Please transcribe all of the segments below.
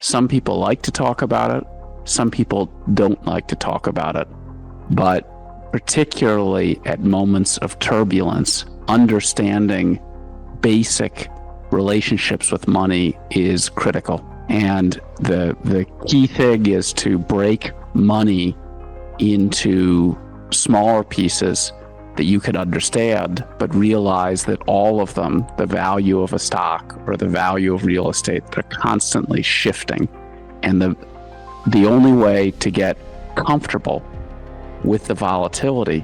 Some people like to talk about it. Some people don't like to talk about it. But particularly at moments of turbulence, understanding basic relationships with money is critical. And the key thing is to break money into smaller pieces that you can understand, but realize that all of them, the value of a stock or the value of real estate, they're constantly shifting. And the only way to get comfortable with the volatility,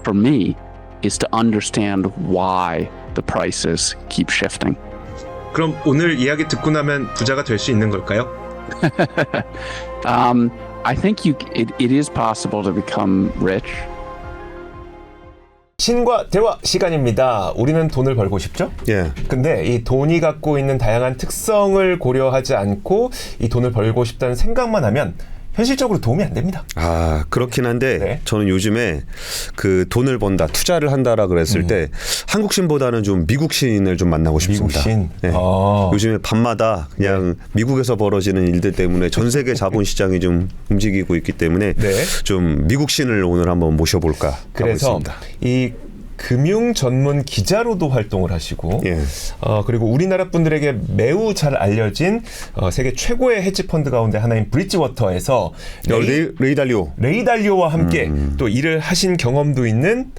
for me, is to understand why the prices keep shifting. 그럼 오늘 이야기 듣고 나면 부자가 될 수 있는 걸까요? I think it is possible to become rich. 신과 대화 시간입니다. 우리는 돈을 벌고 싶죠? 예. 근데 이 돈이 갖고 있는 다양한 특성을 고려하지 않고 이 돈을 벌고 싶다는 생각만 하면 현실적으로 도움이 안 됩니다. 아, 그렇긴 한데 네. 저는 요즘에 그 돈을 번다, 투자를 한다라 그랬을 때 한국신보다는 좀 미국신을 좀 만나고 싶습니다. 미국신? 네. 요즘에 밤마다 그냥 미국에서 벌어지는 일들 때문에 전 세계 자본시장이 좀 움직이고 있기 때문에 네. 좀 미국신을 오늘 한번 모셔볼까 하고 그래서 있습니다. 이 금융 전문 기자로도 활동을 하시고 예. 그리고 우리나라 분들에게 매우 잘 알려진 세계 최고의 헤지 펀드 가운데 하나인 브리지워터에서 레이 달리오와 함께 또 일을 하신 경험도 있는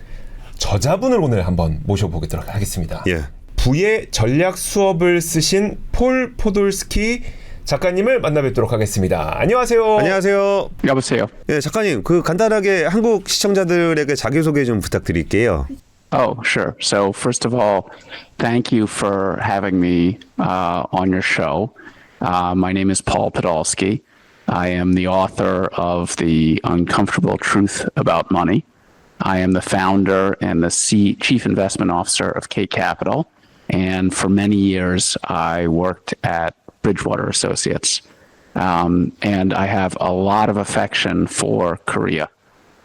저자분을 오늘 한번 모셔보도록 하겠습니다. 예. 부의 전략 수업을 쓰신 폴 포돌스키 작가님을 만나뵙도록 하겠습니다. 안녕하세요. 안녕하세요. 여보세요. 예, 작가님, 그 간단하게 한국 시청자들에게 자기소개 좀 부탁드릴게요. Oh, sure. So first of all, thank you for having me on your show. My name is Paul Podolsky. I am the author of The Uncomfortable Truth About Money. I am the founder and the chief investment officer of K Capital. And for many years, I worked at Bridgewater Associates. And I have a lot of affection for Korea.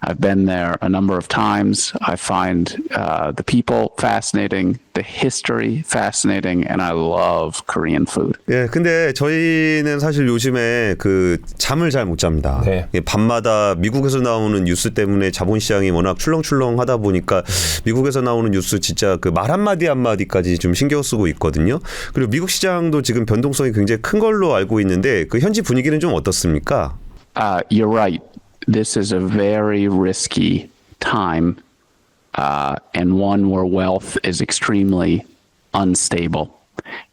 I've been there a number of times. I find the people fascinating, the history fascinating, and I love Korean food. 예, 근데 저희는 사실 요즘에 그 잠을 잘 못 잡니다. 네. 예, 밤마다 미국에서 나오는 뉴스 때문에 자본시장이 워낙 출렁출렁하다 보니까 미국에서 나오는 뉴스 진짜 그 말 한마디 한마디까지 좀 신경 쓰고 있거든요. 그리고 미국 시장도 지금 변동성이 굉장히 큰 걸로 알고 있는데 그 현지 분위기는 좀 어떻습니까? You're right. This is a very risky time and one where wealth is extremely unstable.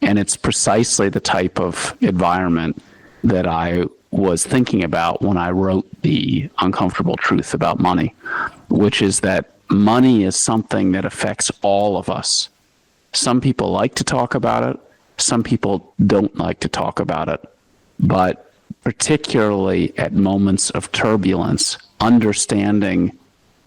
And it's precisely the type of environment that I was thinking about when I wrote The Uncomfortable Truth About Money, which is that money is something that affects all of us. Some people like to talk about it. Some people don't like to talk about it. But particularly at moments of turbulence, understanding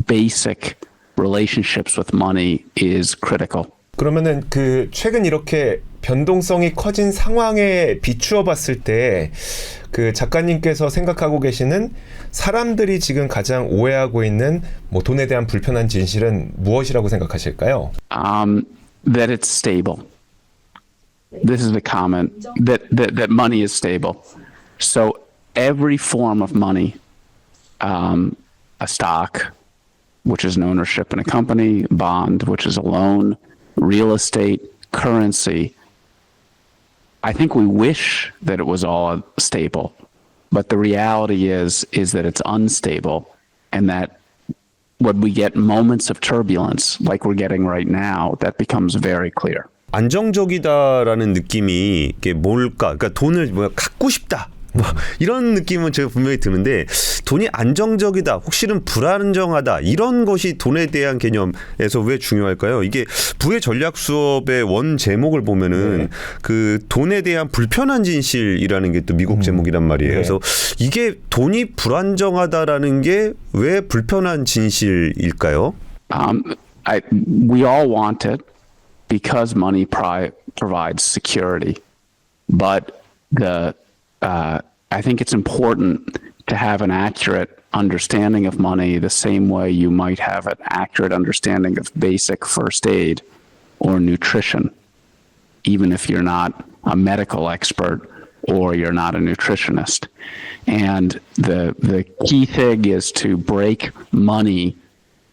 basic relationships with money is critical. 그러면은 그 최근 이렇게 변동성이 커진 상황에 비추어 봤을 때 그 작가님께서 생각하고 계시는 사람들이 지금 가장 오해하고 있는 뭐 돈에 대한 불편한 진실은 무엇이라고 생각하실까요? That it's stable. This is the comment that money is stable. So every form of money, a stock, which is an ownership in a company, bond, which is a loan, real estate, currency, I think we wish that it was all stable, but the reality is that it's unstable, and that when we get moments of turbulence like we're getting right now, that becomes very clear. 안정적이다라는 느낌이 이게 뭘까? 그러니까 돈을 뭐야 갖고 싶다. 뭐 이런 느낌은 제가 분명히 드는데 돈이 안정적이다, 혹시는 불안정하다 이런 것이 돈에 대한 개념에서 왜 중요할까요? 이게 부의 전략 수업의 원 제목을 보면은 그 돈에 대한 불편한 진실이라는 게 또 미국 제목이란 말이에요. 그래서 이게 돈이 불안정하다라는 게 왜 불편한 진실일까요? We all want it because money provides security, but I think it's important to have an accurate understanding of money the same way you might have an accurate understanding of basic first aid or nutrition, even if you're not a medical expert or you're not a nutritionist. And the key thing is to break money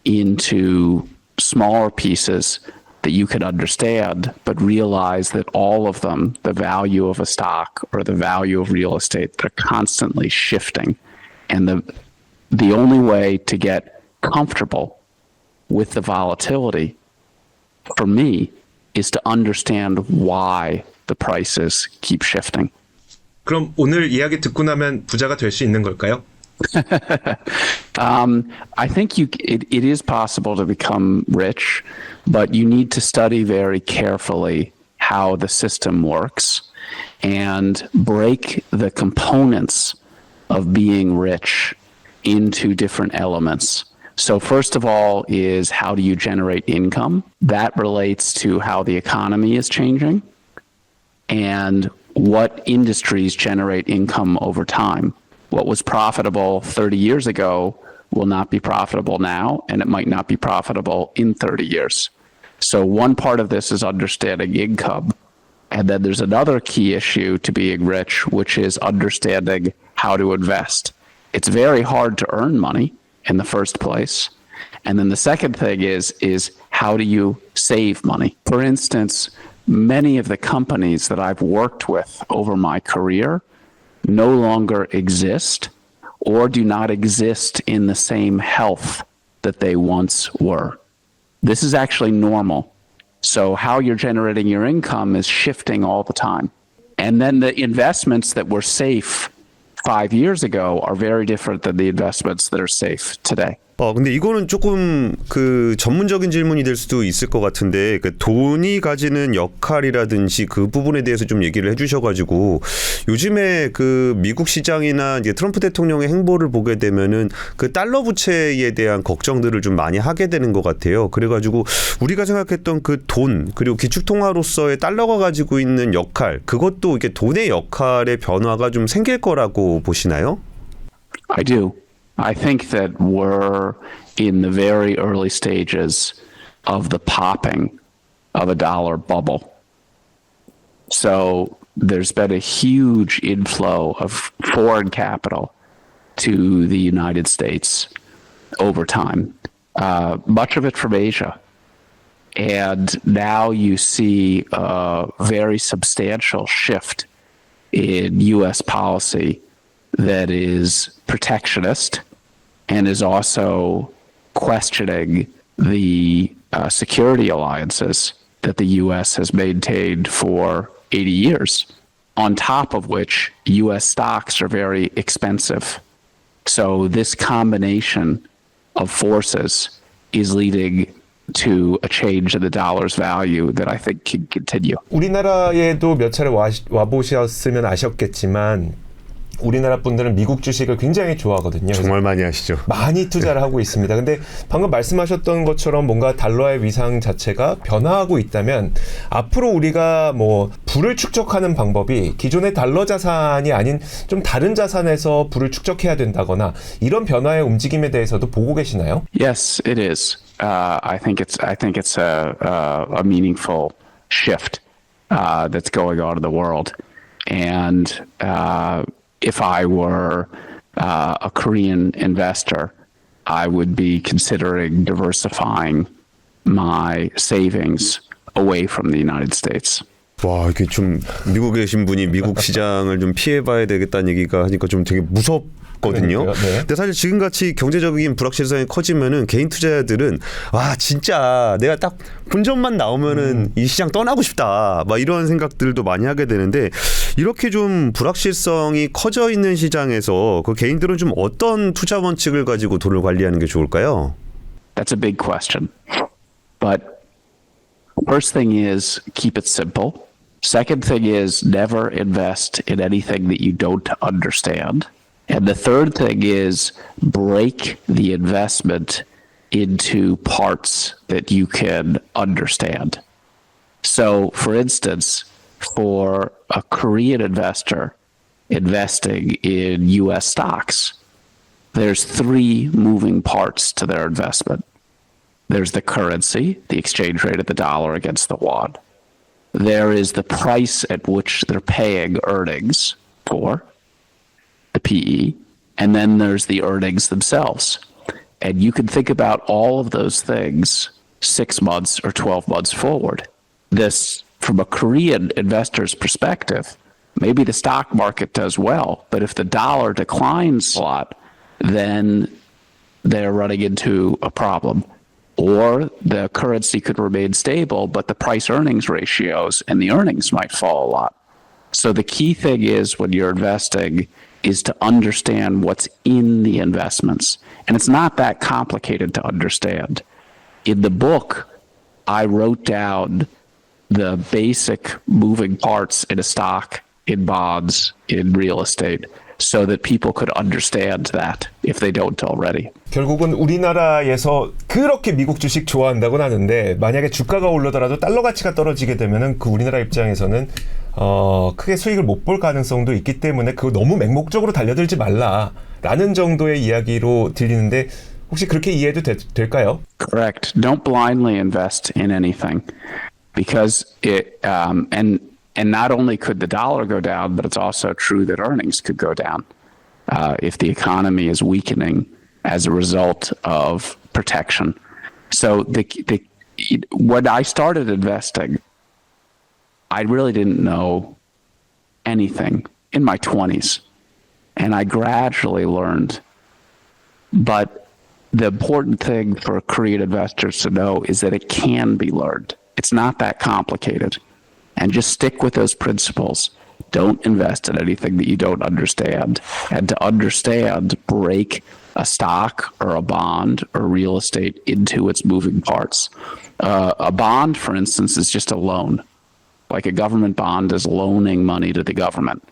into smaller pieces that you can understand, but realize that all of them, the value of a stock or the value of real estate, they're constantly shifting. And the only way to get comfortable with the volatility, for me, is to understand why the prices keep shifting. 그럼 오늘 이야기 듣고 나면 부자가 될 수 있는 걸까요? I think it is possible to become rich, but you need to study very carefully how the system works and break the components of being rich into different elements. So first of all is, how do you generate income? That relates to how the economy is changing and what industries generate income over time. What was profitable 30 years ago will not be profitable now, and it might not be profitable in 30 years. So one part of this is understanding income. And then there's another key issue to being rich, which is understanding how to invest. It's very hard to earn money in the first place. And then the second thing is how do you save money? For instance, many of the companies that I've worked with over my career no longer exist or do not exist in the same health that they once were. This is actually normal. So how you're generating your income is shifting all the time. And then the investments that were safe 5 years ago are very different than the investments that are safe today. 근데 이거는 조금 그 전문적인 질문이 될 수도 있을 것 같은데, 그 돈이 가지는 역할이라든지 그 부분에 대해서 좀 얘기를 해주셔가지고, 요즘에 그 미국 시장이나 이제 트럼프 대통령의 행보를 보게 되면은 그 달러 부채에 대한 걱정들을 좀 많이 하게 되는 것 같아요. 그래가지고 우리가 생각했던 그 돈, 그리고 기축통화로서의 달러가 가지고 있는 역할, 그것도 이게 돈의 역할의 변화가 좀 생길 거라고 보시나요? I do. I think that we're in the very early stages of the popping of a dollar bubble. So there's been a huge inflow of foreign capital to the United States over time, much of it from Asia. And now you see a very substantial shift in U.S. policy that is protectionist and is also questioning the security alliances that the U.S. has maintained for 80 years, on top of which U.S. stocks are very expensive. So this combination of forces is leading to a change in the dollar's value that I think can continue. 우리나라에도 몇 차례 와보셨으면 아셨겠지만 우리나라 분들은 미국 주식을 굉장히 좋아하거든요. 정말 많이 하시죠. 많이 투자를 하고 있습니다. 근데 방금 말씀하셨던 것처럼 뭔가 달러의 위상 자체가 변화하고 있다면 앞으로 우리가 뭐 부를 축적하는 방법이 기존의 달러 자산이 아닌 좀 다른 자산에서 부를 축적해야 된다거나 이런 변화의 움직임에 대해서도 보고 계시나요? Yes, it is. I think it's a meaningful shift that's going on in the world, and if I were a Korean investor, I would be considering diversifying my savings away from the United States. 와, 이게 좀 미국에 계신 분이 미국 시장을 좀 피해봐야 되겠다는 얘기가 하니까 좀 되게 무섭거든요. 네. 근데 사실 지금같이 경제적인 불확실성이 커지면은 개인 투자자들은 와 진짜 내가 딱 본전만 나오면은 이 시장 떠나고 싶다 막 이런 생각들도 많이 하게 되는데, 이렇게 좀 불확실성이 커져 있는 시장에서 그 개인들은 좀 어떤 투자 원칙을 가지고 돈을 관리하는 게 좋을까요? That's a big question. But first thing is keep it simple. Second thing is never invest in anything that you don't understand. And the third thing is break the investment into parts that you can understand. So, for instance, for a Korean investor investing in U.S. stocks, there's three moving parts to their investment. There's the currency, the exchange rate of the dollar against the won. There is the price at which they're paying earnings, for, the PE, and then there's the earnings themselves. And you can think about all of those things 6 months or 12 months forward. This, from a Korean investor's perspective, maybe the stock market does well, but if the dollar declines a lot, then they're running into a problem. Or the currency could remain stable, but the price earnings ratios and the earnings might fall a lot. So the key thing is when you're investing is to understand what's in the investments. And it's not that complicated to understand. In the book, I wrote down the basic moving parts in a stock, in bonds, in real estate, so that people could understand that if they don't already. 결국은 우리나라에서 그렇게 미국 주식 좋아한다고는 하는데 만약에 주가가 오르더라도 달러 가치가 떨어지게 되면은 그 우리나라 입장에서는 크게 수익을 못 볼 가능성도 있기 때문에 그거 너무 맹목적으로 달려들지 말라라는 정도의 이야기로 들리는데 혹시 그렇게 이해도 될까요? Correct. Don't blindly invest in anything because and not only could the dollar go down, but it's also true that earnings could go down if the economy is weakening as a result of protection. So when I started investing, I really didn't know anything in my 20s, and I gradually learned. But the important thing for Korean investors to know is that it can be learned. It's not that complicated. And just stick with those principles. Don't invest in anything that you don't understand. And to understand, break a stock or a bond or real estate into its moving parts. A bond, for instance, is just a loan. Like a government bond is loaning money to the government.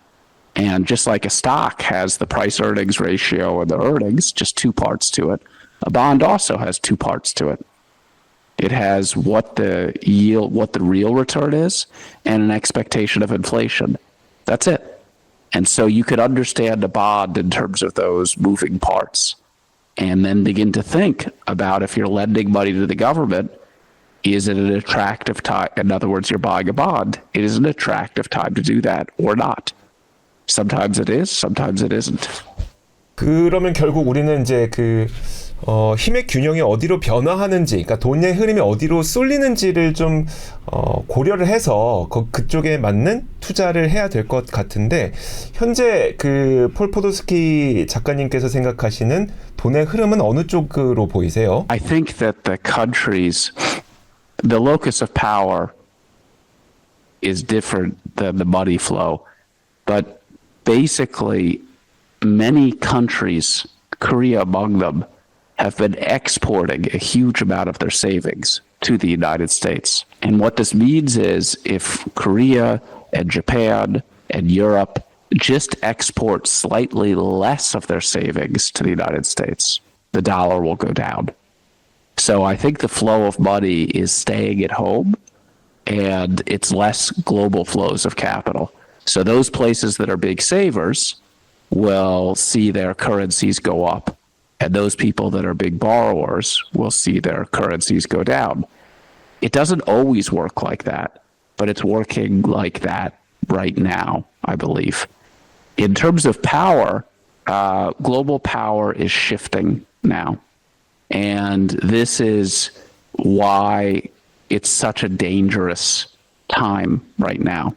And just like a stock has the price earnings ratio or the earnings, just 2 parts to it, a bond also has 2 parts to it. It has what the yield, what the real return is, and an expectation of inflation. That's it. And so you could understand a bond in terms of those moving parts and then begin to think about if you're lending money to the government, is it an attractive time? In other words, you're buying a bond. It is an attractive time to do that or not. Sometimes it is, sometimes it isn't. 그러면 결국 우리는 이제 힘의 균형이 어디로 변화하는지, 그러니까 돈의 흐름이 어디로 쏠리는지를 좀 고려를 해서 그쪽에 맞는 투자를 해야 될 것 같은데 현재 폴 포도스키 작가님께서 생각하시는 돈의 흐름은 어느 쪽으로 보이세요? I think that the locus of power is different than the money flow, but basically many countries, Korea among them, have been exporting a huge amount of their savings to the United States. And what this means is if Korea and Japan and Europe just export slightly less of their savings to the United States, the dollar will go down. So I think the flow of money is staying at home and it's less global flows of capital. So those places that are big savers will see their currencies go up. And those people that are big borrowers will see their currencies go down. It doesn't always work like that, but it's working like that right now, I believe. In terms of power, global power is shifting now. And this is why it's such a dangerous time right now.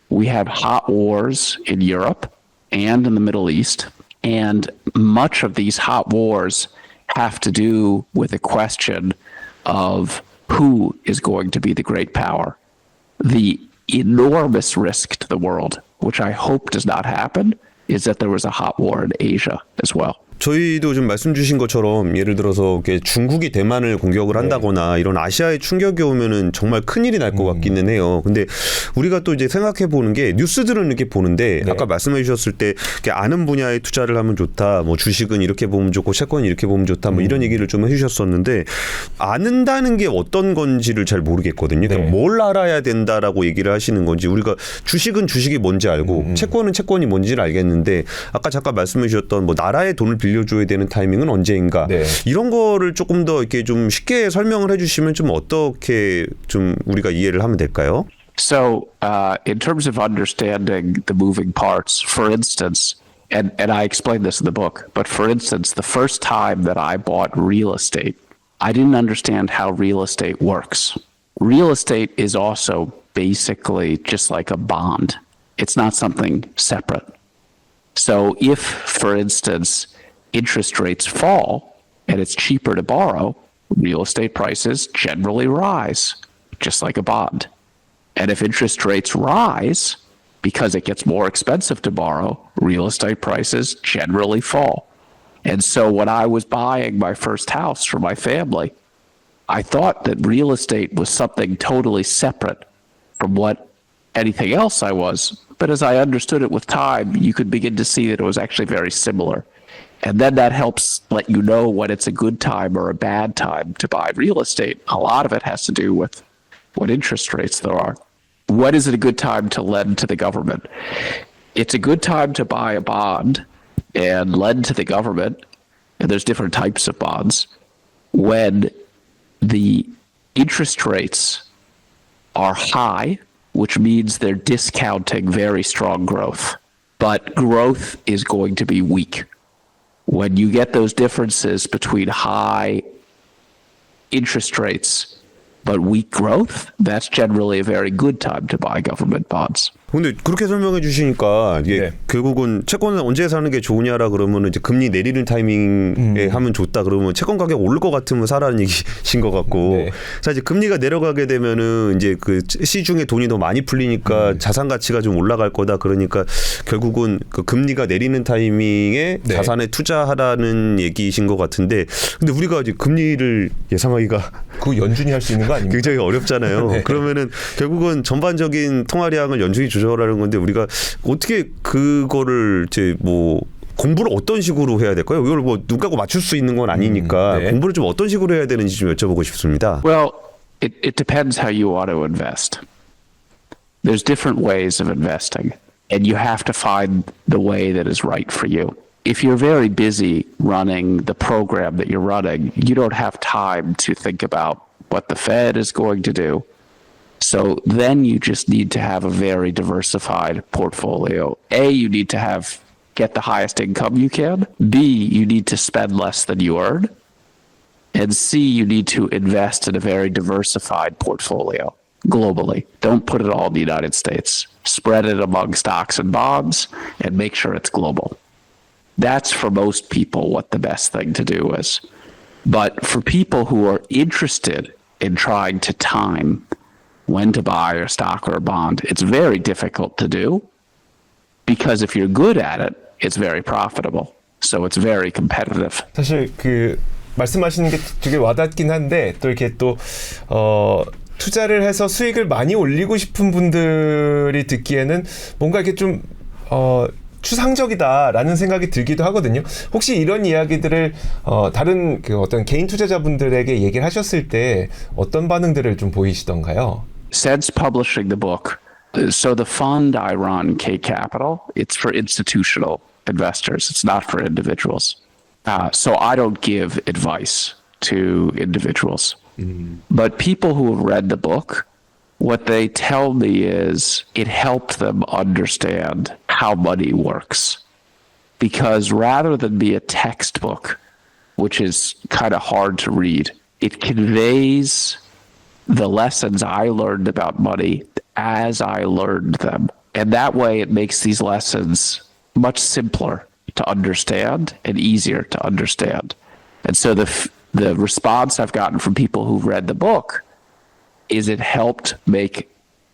We have hot wars in Europe and in the Middle East. And much of these hot wars have to do with a question of who is going to be the great power. The enormous risk to the world, which I hope does not happen, is that there was a hot war in Asia as well. 저희도 좀 말씀 주신 것처럼 예를 들어서 중국이 대만을 공격을 한다거나 이런 아시아에 충격이 오면은 정말 큰일이 날 것 같기는 해요. 근데 우리가 또 이제 생각해 보는 게 뉴스들은 이렇게 보는데 아까 말씀해 주셨을 때 아는 분야에 투자를 하면 좋다. 뭐 주식은 이렇게 보면 좋고 채권은 이렇게 보면 좋다. 뭐 이런 얘기를 좀 해주셨었는데 아는다는 게 어떤 건지를 잘 모르겠거든요. 그러니까 뭘 알아야 된다라고 얘기를 하시는 건지 우리가 주식은 주식이 뭔지 알고 채권은 채권이 뭔지를 알겠는데 아까 잠깐 말씀해 주셨던 뭐 나라의 돈을 빌려줘야 되는 타이밍은 언제인가 이런 거를 조금 더 이렇게 좀 쉽게 설명을 해주시면 좀 어떻게 좀 우리가 이해를 하면 될까요? So, in terms of understanding the moving parts, for instance, and I explained this in the book, but for instance, the first time that I bought real estate, I didn't understand how real estate works. Real estate is also basically just like a bond. It's not something separate. So if, for instance, interest rates fall and it's cheaper to borrow, real estate prices generally rise, just like a bond. And if interest rates rise because it gets more expensive to borrow, real estate prices generally fall. And so when I was buying my first house for my family, I thought that real estate was something totally separate from what anything else I was. But as I understood it with time, you could begin to see that it was actually very similar. And then that helps let you know when it's a good time or a bad time to buy real estate. A lot of it has to do with what interest rates there are. When is it a good time to lend to the government? It's a good time to buy a bond and lend to the government, and there's different types of bonds, when the interest rates are high, which means they're discounting very strong growth. But growth is going to be weak. When you get those differences between high interest rates but weak growth, that's generally a very good time to buy government bonds. 근데 그렇게 설명해 주시니까 이게 네. 결국은 채권을 언제 사는 게 좋으냐라 그러면은 이제 금리 내리는 타이밍에 하면 좋다 그러면 채권 가격 오를 것 같으면 사라는 얘기신 것 같고 네. 사실 금리가 내려가게 되면은 이제 그 시중에 돈이 더 많이 풀리니까 자산 가치가 좀 올라갈 거다 그러니까 결국은 그 금리가 내리는 타이밍에 네. 자산에 투자하라는 얘기신 것 같은데 근데 우리가 이제 금리를 예상하기가 그 연준이 할 수 있는 거 아닙니까? 굉장히 어렵잖아요. 네. 그러면은 결국은 전반적인 통화량을 연준이 조절하는 건데 우리가 어떻게 그거를 이제 뭐 공부를 어떤 식으로 해야 될까요? 이걸 뭐 눈 감고 맞출 수 있는 건 아니니까 네. 공부를 좀 어떤 식으로 해야 되는지 좀 여쭤보고 싶습니다. Well, it depends how you want to invest. There's different ways of investing, and you have to find the way that is right for you. If you're very busy running the program that you're running, you don't have time to think about what the Fed is going to do. So then you just need to have a very diversified portfolio. A, you need to get the highest income you can. B, you need to spend less than you earn. And C, you need to invest in a very diversified portfolio globally. Don't put it all in the United States. Spread it among stocks and bonds and make sure it's global. That's for most people what the best thing to do is. But for people who are interested in trying to time when to buy a stock or a bond, it's very difficult to do because if you're good at it, it's very profitable. So it's very competitive. 사실 그 말씀하시는 게 되게 와닿긴 한데 또 이렇게 또 투자를 해서 수익을 많이 올리고 싶은 분들이 듣기에는 뭔가 이렇게 좀 추상적이다라는 생각이 들기도 하거든요. 혹시 이런 이야기들을 다른 그 어떤 개인 투자자분들에게 얘기를 하셨을 때 어떤 반응들을 좀 보이시던가요? Since publishing the book, so the fund I run, K Capital, it's for institutional investors. It's not for individuals. So I don't give advice to individuals. But people who have read the book, what they tell me is it helped them understand how money works. Because rather than be a textbook, which is kind of hard to read, it conveys the lessons I learned about money as I learned them. And that way it makes these lessons much simpler to understand and easier to understand. And so the response I've gotten from people who've read the book is it helped make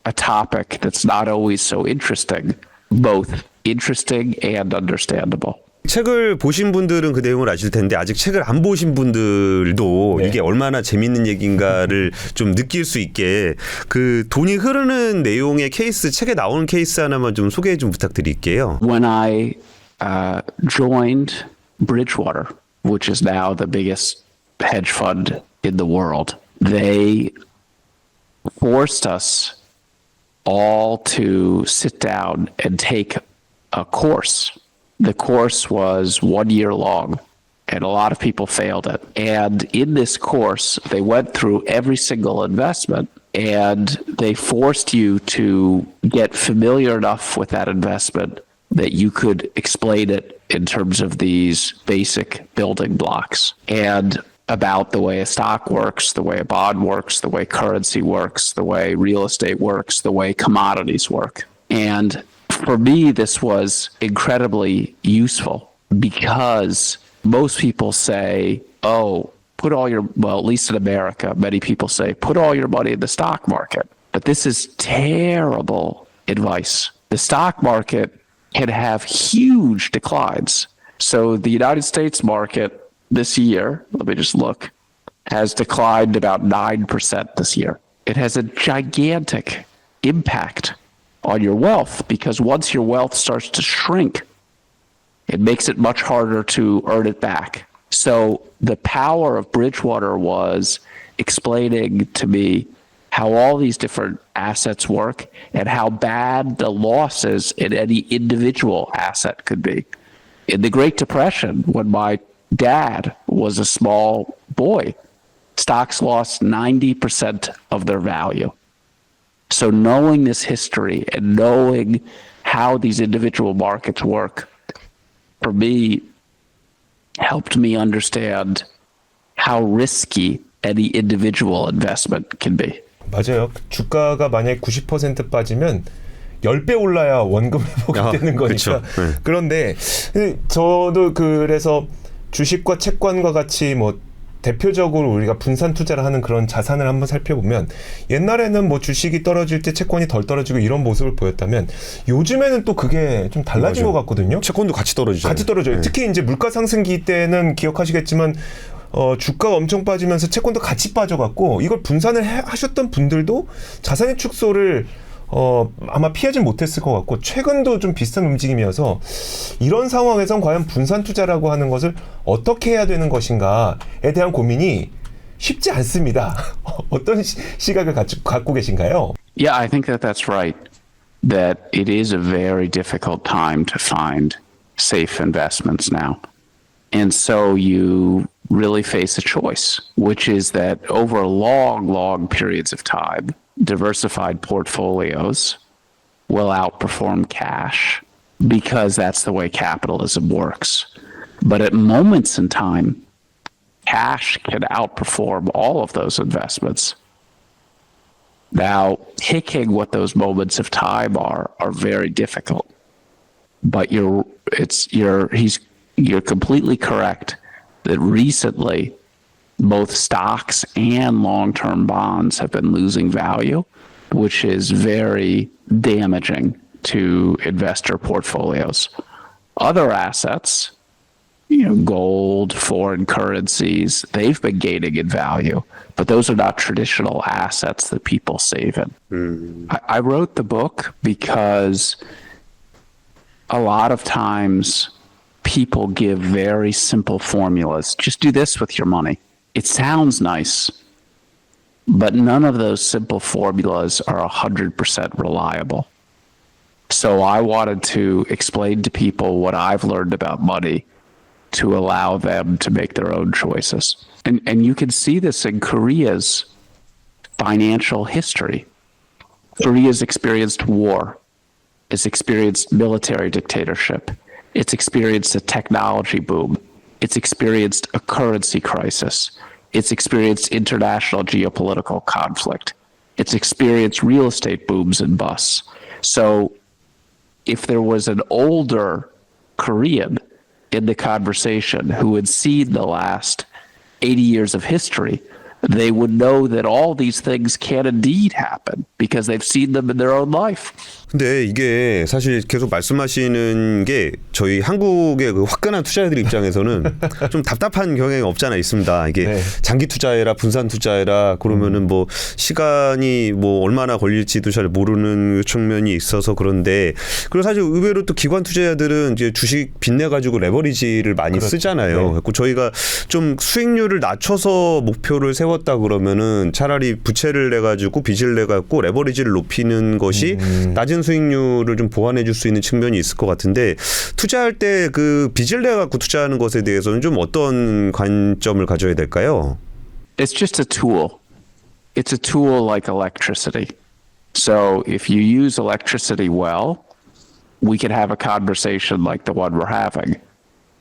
a topic that's not always so interesting, both interesting and understandable. 책을 보신 분들은 그 내용을 아실 텐데 아직 책을 안 보신 분들도 네. 이게 얼마나 재밌는 얘기인가를 좀 느낄 수 있게 그 돈이 흐르는 내용의 케이스, 책에 나오는 케이스 하나만 좀 소개 좀 부탁드릴게요. When I joined Bridgewater, which is now the biggest hedge fund in the world, they forced us all to sit down and take a course. The course was 1 year long, and a lot of people failed it. And in this course, they went through every single investment And they forced you to get familiar enough with that investment that you could explain it in terms of these basic building blocks and about the way a stock works, the way a bond works, the way currency works, the way real estate works, the way commodities work. And for me, this was incredibly useful because most people say, oh, put all your, well, at least in America, many people say, put all your money in the stock market. But this is terrible advice. The stock market can have huge declines. So the United States market this year, let me just look, has declined about 9% this year. It has a gigantic impact on your wealth because once your wealth starts to shrink, it makes it much harder to earn it back. So the power of Bridgewater was explaining to me how all these different assets work and how bad the losses in any individual asset could be. In the Great Depression, when my dad was a small boy, stocks lost 90% of their value. So knowing this history and knowing how these individual markets work, for me, helped me understand how risky any individual investment can be. 맞아요. 주가가 만약에 90% 빠지면 10배 올라야 원금 회복이 되는 거니까. 그쵸. 네. 그런데 저도 그래서 주식과 채권과 같이 뭐 대표적으로 우리가 분산 투자를 하는 그런 자산을 한번 살펴보면 옛날에는 뭐 주식이 떨어질 때 채권이 덜 떨어지고 이런 모습을 보였다면 요즘에는 또 그게 좀 달라진 맞아요. 것 같거든요. 채권도 같이 떨어지죠. 같이 떨어져요. 네. 특히 이제 물가 상승기 때는 기억하시겠지만 주가가 엄청 빠지면서 채권도 같이 빠져갖고 이걸 분산을 하셨던 분들도 자산의 축소를 아마 피하지 못했을 것 같고 최근도 좀 비슷한 움직임이어서 이런 상황에선 과연 분산 투자라고 하는 것을 어떻게 해야 되는 것인가에 대한 고민이 쉽지 않습니다. 어떤 시각을 갖고 계신가요? Yeah, I think that that's right. That it is a very difficult time to find safe investments now. And so you really face a choice, which is that over long, long periods of time, diversified portfolios will outperform cash because that's the way capitalism works. But at moments in time, cash can outperform all of those investments. Now, picking what those moments of time are very difficult. But you're completely correct that recently both stocks and long-term bonds have been losing value, which is very damaging to investor portfolios. Other assets, gold, foreign currencies, they've been gaining in value, but those are not traditional assets that people save in. I wrote the book because a lot of times people give very simple formulas. Just do this with your money. It sounds nice, but none of those simple formulas are 100% reliable. So I wanted to explain to people what I've learned about money to allow them to make their own choices. And you can see this in Korea's financial history. Korea's experienced war. It's experienced military dictatorship. It's experienced a technology boom. It's experienced a currency crisis. It's experienced international geopolitical conflict. It's experienced real estate booms and busts. So if there was an older Korean in the conversation who had seen the last 80 years of history, they would know that all these things can indeed happen because they've seen them in their own life. 근데 이게 사실 계속 말씀하시는 게 저희 한국의 그 화끈한 투자자들 입장에서는 좀 답답한 경향이 없잖아 있습니다. 이게 네. 장기 투자해라, 분산 투자해라 그러면은 뭐 시간이 뭐 얼마나 걸릴지도 잘 모르는 측면이 있어서 그런데 그리고 사실 의외로 또 기관 투자자들은 이제 주식 빚내 가지고 레버리지를 많이 그렇죠. 쓰잖아요. 네. 그래서 저희가 좀 수익률을 낮춰서 목표를 세웠다 그러면은 차라리 부채를 내 가지고 빚을 내 갖고 레버리지를 높이는 것이 낮은 수익률을 좀 보완해 줄 수 있는 측면이 있을 것 같은데 투자할 때 그 빚을 내 갖고 투자하는 것에 대해서는 좀 어떤 관점을 가져야 될까요? It's just a tool. it's a tool like electricity. So if you use electricity well, we could have a conversation like the one we're having.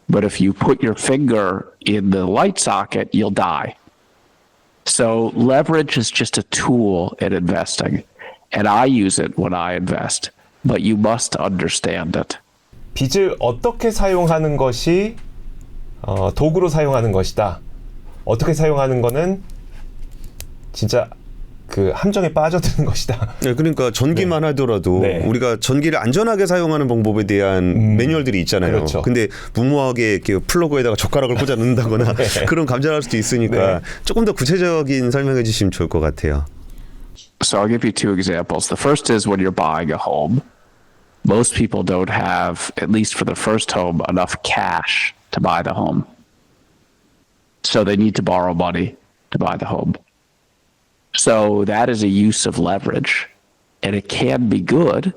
But if you put your finger in the light socket, you'll die. So leverage is just a tool in investing. And I use it when I invest. But you must understand it. 빚을 어떻게 사용하는 것이 도구로 사용하는 것이다. 어떻게 사용하는 거는 진짜 그 함정에 빠져드는 것이다. 네, 그러니까 전기만 네. 하더라도 네. 우리가 전기를 안전하게 사용하는 방법에 대한 매뉴얼들이 있잖아요. 그렇죠. 근데 무모하게 이렇게 플러그에다가 젓가락을 꽂아 넣는다거나 네. 그런 감전할 수도 있으니까 네. 조금 더 구체적인 설명해 주시면 좋을 것 같아요. So I'll give you two examples. The first is when you're buying a home. Most people don't have, at least for the first home, enough cash to buy the home. So they need to borrow money to buy the home. So that is a use of leverage. And it can be good,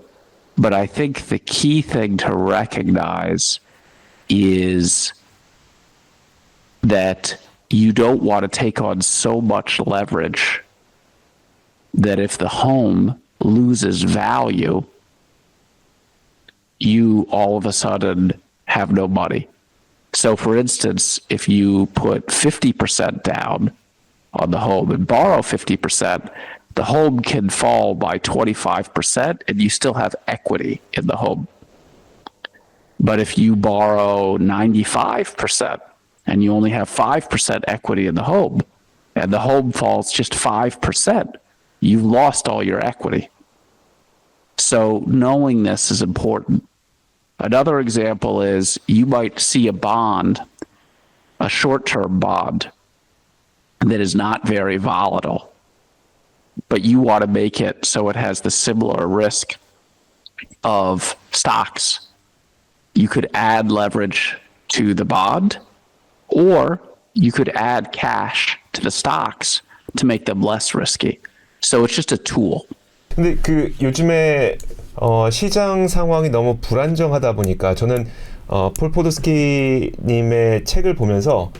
but I think the key thing to recognize is that you don't want to take on so much leverage that if the home loses value, you all of a sudden have no money. So, for instance, if you put 50% down on the home and borrow 50%, the home can fall by 25% and you still have equity in the home. But if you borrow 95% and you only have 5% equity in the home and the home falls just 5%, you've lost all your equity. So knowing this is important. Another example is you might see a bond, a short-term bond, that is not very volatile, but you want to make it so it has the similar risk of stocks. You could add leverage to the bond, or you could add cash to the stocks to make them less risky. So it's just a tool. 근데 그 요즘에 시장 상황이 너무 불안정하다 보니까 저는 폴 포도스키님의 책을 보면서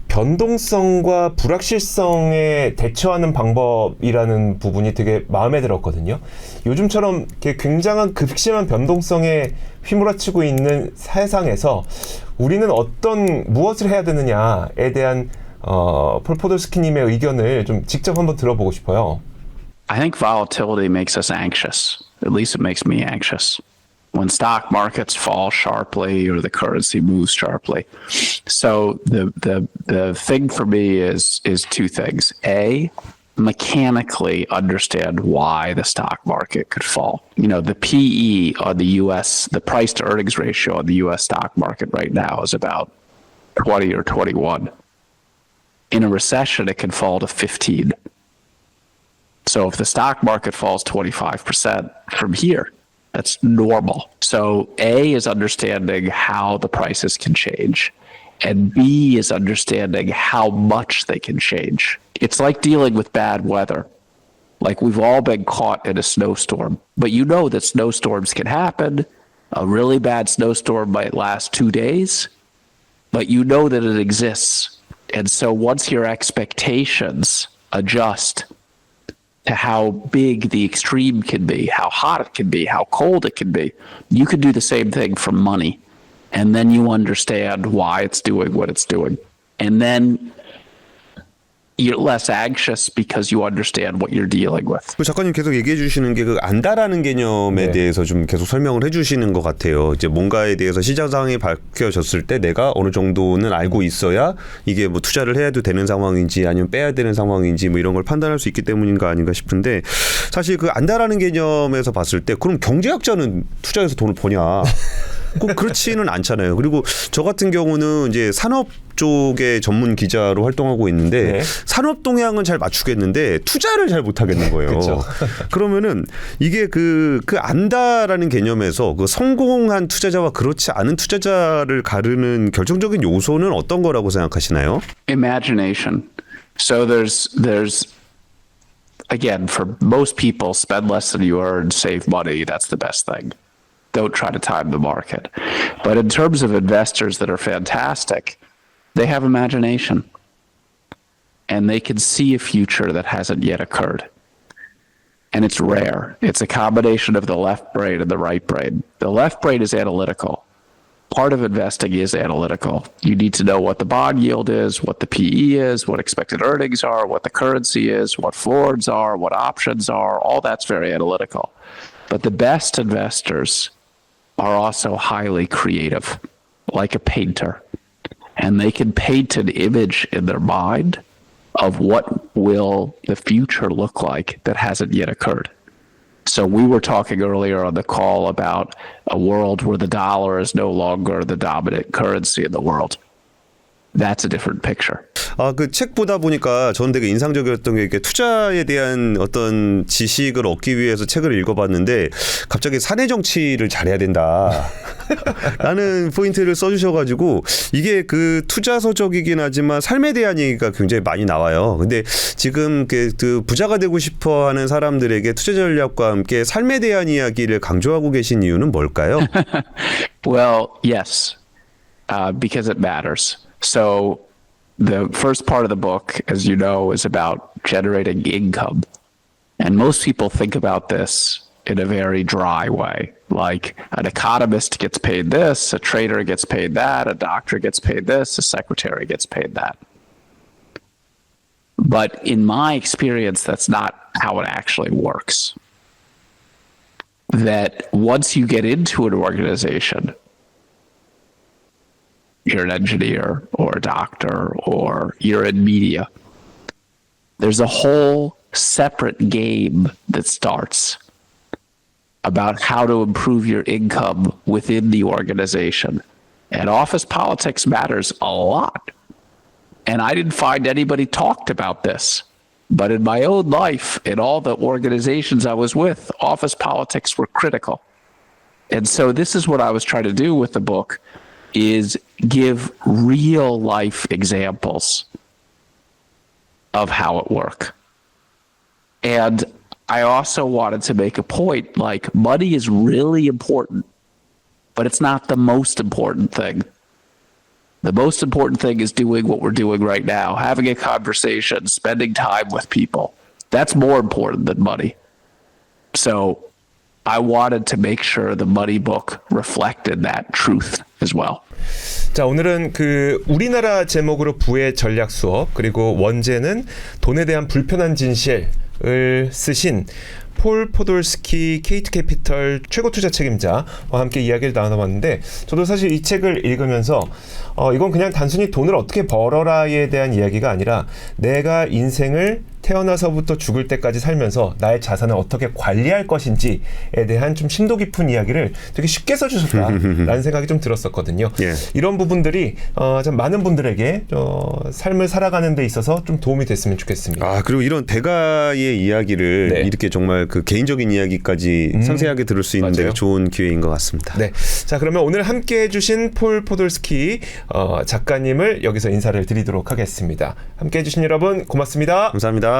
변동성과 불확실성에 대처하는 방법이라는 부분이 되게 마음에 들었거든요. 요즘처럼 이렇게 굉장한 극심한 변동성에 휘몰아치고 있는 세상에서 우리는 무엇을 해야 되느냐에 대한 폴 포도스키님의 의견을 좀 직접 한번 들어보고 싶어요. I think volatility makes us anxious. At least it makes me anxious. When stock markets fall sharply or the currency moves sharply. So the thing for me is two things. A, mechanically understand why the stock market could fall. You know, the PE on the US, the price to earnings ratio on the US stock market right now is about 20 or 21. In a recession, it can fall to 15. So if the stock market falls 25% from here, that's normal. So A is understanding how the prices can change, and B is understanding how much they can change. It's like dealing with bad weather. Like we've all been caught in a snowstorm, but you know that snowstorms can happen. A really bad snowstorm might last 2 days, but you know that it exists. And so once your expectations adjust to how big the extreme can be, how hot it can be, how cold it can be, you could do the same thing for money. And then you understand why it's doing what it's doing. And then you're less anxious because you understand what you're dealing with. 그 작가님 계속 얘기해 주시는 게 그 안다라는 개념에 네. 대해서 좀 계속 설명을 해 주시는 것 같아요. 이제 뭔가에 대해서 시장 상황이 밝혀졌을 때 내가 어느 정도는 알고 있어야 이게 뭐 투자를 해야 되는 상황인지 아니면 빼야 되는 상황인지 뭐 이런 걸 판단할 수 있기 때문인가 아닌가 싶은데 사실 그 안다라는 개념에서 봤을 때 그럼 경제학자는 투자해서 돈을 버냐? 꼭 그렇지는 않잖아요. 그리고 저 같은 경우는 이제 산업 쪽의 전문 기자로 활동하고 있는데 네. 산업 동향은 잘 맞추겠는데 투자를 잘 못하겠는 거예요. 그쵸. 그러면은 이게 그 안다라는 개념에서 그 성공한 투자자와 그렇지 않은 투자자를 가르는 결정적인 요소는 어떤 거라고 생각하시나요? Imagination. So there's again, for most people, spend less than you earn, save money. That's the best thing. Don't try to time the market. But in terms of investors that are fantastic, they have imagination. and they can see a future that hasn't yet occurred. And it's rare. It's a combination of the left brain and the right brain. The left brain is analytical. Part of investing is analytical. You need to know what the bond yield is, what the PE is, what expected earnings are, what the currency is, what forwards are, what options are. All that's very analytical. But the best investors are also highly creative, like a painter. And they can paint an image in their mind of what will the future look like that hasn't yet occurred. So we were talking earlier on the call about a world where the dollar is no longer the dominant currency in the world. That's a different picture. 그 책 보다 보니까 저는 되게 인상적이었던 게 이게 투자에 대한 어떤 지식을 얻기 위해서 책을 읽어봤는데 갑자기 사내 정치를 잘해야 된다. 라는 포인트를 써주셔가지고 이게 그 투자서적이긴 하지만 삶에 대한 얘기가 굉장히 많이 나와요. 근데 지금 그 부자가 되고 싶어하는 사람들에게 투자 전략과 함께 삶에 대한 이야기를 강조하고 계신 이유는 뭘까요? Well, yes, because it matters. So the first part of the book, as you know, is about generating income. And most people think about this in a very dry way. Like an economist gets paid this, a trader gets paid that, a doctor gets paid this, a secretary gets paid that. But in my experience, that's not how it actually works. That once you get into an organization, you're an engineer or a doctor or you're in media, there's a whole separate game that starts about how to improve your income within the organization. And office politics matters a lot. And I didn't find anybody talked about this. But in my own life, in all the organizations I was with, office politics were critical. And so this is what I was trying to do with the book, is give real life examples of how it works. And I also wanted to make a point, like money is really important, but it's not the most important thing. The most important thing is doing what we're doing right now, having a conversation, spending time with people. That's more important than money. So I wanted to make sure the money book reflected that truth as well. 자, 오늘은 그 우리나라 제목으로 부의 전략 수업, 그리고 원제는 돈에 대한 불편한 진실을 쓰신 폴 포돌스키 케이트 캐피털 최고 투자 책임자와 함께 이야기를 나눠봤는데, 저도 사실 이 책을 읽으면서 이건 그냥 단순히 돈을 어떻게 벌어라에 대한 이야기가 아니라 내가 인생을 태어나서부터 죽을 때까지 살면서 나의 자산을 어떻게 관리할 것인지에 대한 좀 심도 깊은 이야기를 되게 쉽게 써주셨다라는 생각이 좀 들었었거든요. 예. 이런 부분들이 좀 많은 분들에게 삶을 살아가는 데 있어서 좀 도움이 됐으면 좋겠습니다. 그리고 이런 대가의 이야기를 네. 이렇게 정말 그 개인적인 이야기까지 상세하게 들을 수 있는 되게 좋은 기회인 것 같습니다. 네, 자 그러면 오늘 함께 해주신 폴 포돌스키 작가님을 여기서 인사를 드리도록 하겠습니다. 함께 해주신 여러분 고맙습니다. 감사합니다.